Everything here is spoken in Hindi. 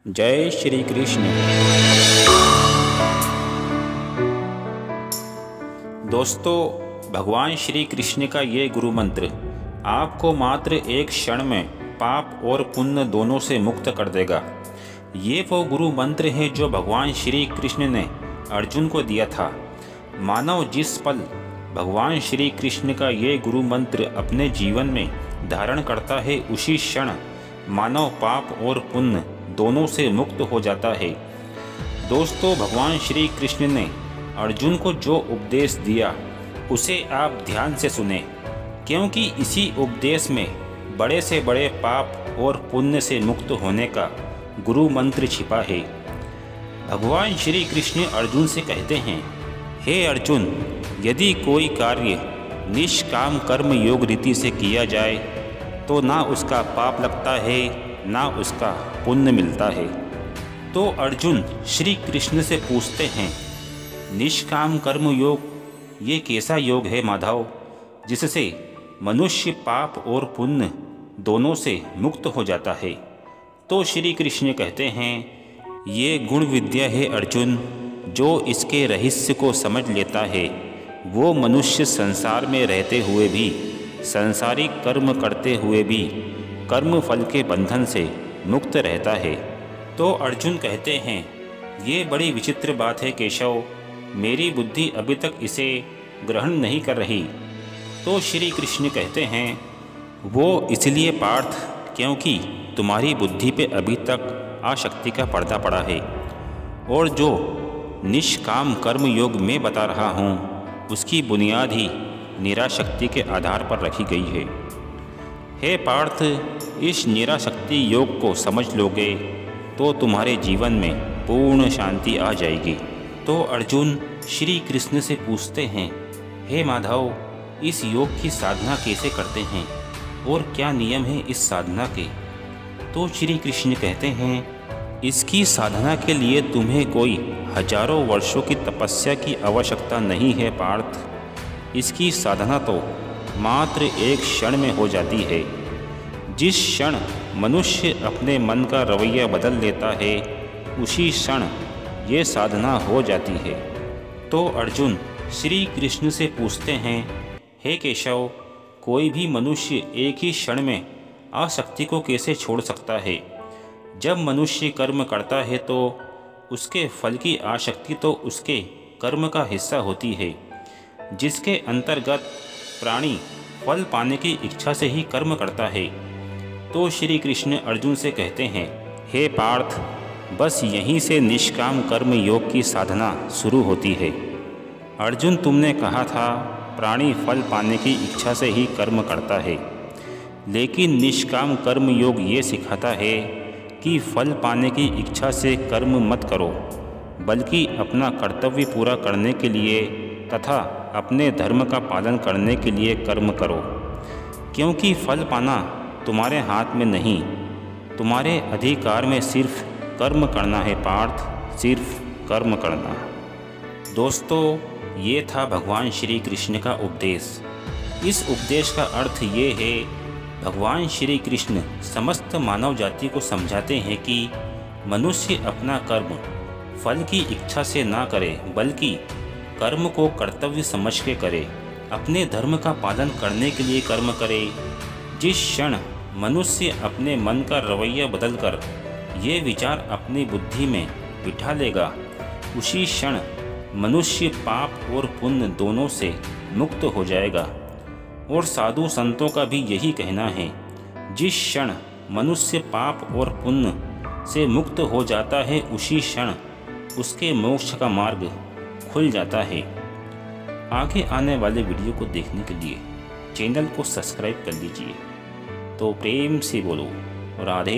जय श्री कृष्ण। दोस्तों, भगवान श्री कृष्ण का ये गुरु मंत्र आपको मात्र एक क्षण में पाप और पुण्य दोनों से मुक्त कर देगा। ये वो गुरु मंत्र है जो भगवान श्री कृष्ण ने अर्जुन को दिया था। मानव जिस पल भगवान श्री कृष्ण का ये गुरु मंत्र अपने जीवन में धारण करता है, उसी क्षण मानव पाप और पुण्य दोनों से मुक्त हो जाता है। दोस्तों, भगवान श्री कृष्ण ने अर्जुन को जो उपदेश दिया उसे आप ध्यान से सुने, क्योंकि इसी उपदेश में बड़े से बड़े पाप और पुण्य से मुक्त होने का गुरु मंत्र छिपा है। भगवान श्री कृष्ण अर्जुन से कहते हैं, हे अर्जुन, यदि कोई कार्य निष्काम कर्म योग रीति से किया जाए तो ना उसका पाप लगता है, ना उसका पुण्य मिलता है। तो अर्जुन श्री कृष्ण से पूछते हैं, निष्काम कर्म योग ये कैसा योग है माधव, जिससे मनुष्य पाप और पुण्य दोनों से मुक्त हो जाता है? तो श्री कृष्ण कहते हैं, ये गुण विद्या है अर्जुन, जो इसके रहस्य को समझ लेता है वो मनुष्य संसार में रहते हुए भी, सांसारिक कर्म करते हुए भी कर्म फल के बंधन से मुक्त रहता है। तो अर्जुन कहते हैं, ये बड़ी विचित्र बात है केशव, मेरी बुद्धि अभी तक इसे ग्रहण नहीं कर रही। तो श्री कृष्ण कहते हैं, वो इसलिए पार्थ, क्योंकि तुम्हारी बुद्धि पे अभी तक आसक्ति का पर्दा पड़ा है, और जो निष्काम कर्म योग में बता रहा हूँ उसकी बुनियाद ही निराशक्ति के आधार पर रखी गई है। हे पार्थ, इस निराशक्ति योग को समझ लोगे तो तुम्हारे जीवन में पूर्ण शांति आ जाएगी। तो अर्जुन श्री कृष्ण से पूछते हैं, हे माधव, इस योग की साधना कैसे करते हैं और क्या नियम है इस साधना के? तो श्री कृष्ण कहते हैं, इसकी साधना के लिए तुम्हें कोई हजारों वर्षों की तपस्या की आवश्यकता नहीं है पार्थ। इसकी साधना तो मात्र एक क्षण में हो जाती है। जिस क्षण मनुष्य अपने मन का रवैया बदल लेता है, उसी क्षण ये साधना हो जाती है। तो अर्जुन श्री कृष्ण से पूछते हैं, हे केशव, कोई भी मनुष्य एक ही क्षण में आसक्ति को कैसे छोड़ सकता है? जब मनुष्य कर्म करता है तो उसके फल की आसक्ति तो उसके कर्म का हिस्सा होती है, जिसके अंतर्गत प्राणी फल पाने की इच्छा से ही कर्म करता है। तो श्री कृष्ण अर्जुन से कहते हैं, हे पार्थ, बस यहीं से निष्काम कर्म योग की साधना शुरू होती है। अर्जुन, तुमने कहा था प्राणी फल पाने की इच्छा से ही कर्म करता है, लेकिन निष्काम कर्म योग ये सिखाता है कि फल पाने की इच्छा से कर्म मत करो, बल्कि अपना कर्तव्य पूरा करने के लिए तथा अपने धर्म का पालन करने के लिए कर्म करो, क्योंकि फल पाना तुम्हारे हाथ में नहीं, तुम्हारे अधिकार में सिर्फ कर्म करना है पार्थ, सिर्फ कर्म करना। दोस्तों, ये था भगवान श्री कृष्ण का उपदेश। इस उपदेश का अर्थ ये है, भगवान श्री कृष्ण समस्त मानव जाति को समझाते हैं कि मनुष्य अपना कर्म फल की इच्छा से ना करे, बल्कि कर्म को कर्तव्य समझ के करे, अपने धर्म का पालन करने के लिए कर्म करे। जिस क्षण मनुष्य अपने मन का रवैया बदलकर ये विचार अपनी बुद्धि में बिठा लेगा, उसी क्षण मनुष्य पाप और पुण्य दोनों से मुक्त हो जाएगा। और साधु संतों का भी यही कहना है, जिस क्षण मनुष्य पाप और पुण्य से मुक्त हो जाता है, उसी क्षण उसके मोक्ष का मार्ग खुल जाता है। आगे आने वाले वीडियो को देखने के लिए चैनल को सब्सक्राइब कर लीजिए। तो प्रेम से बोलो राधे।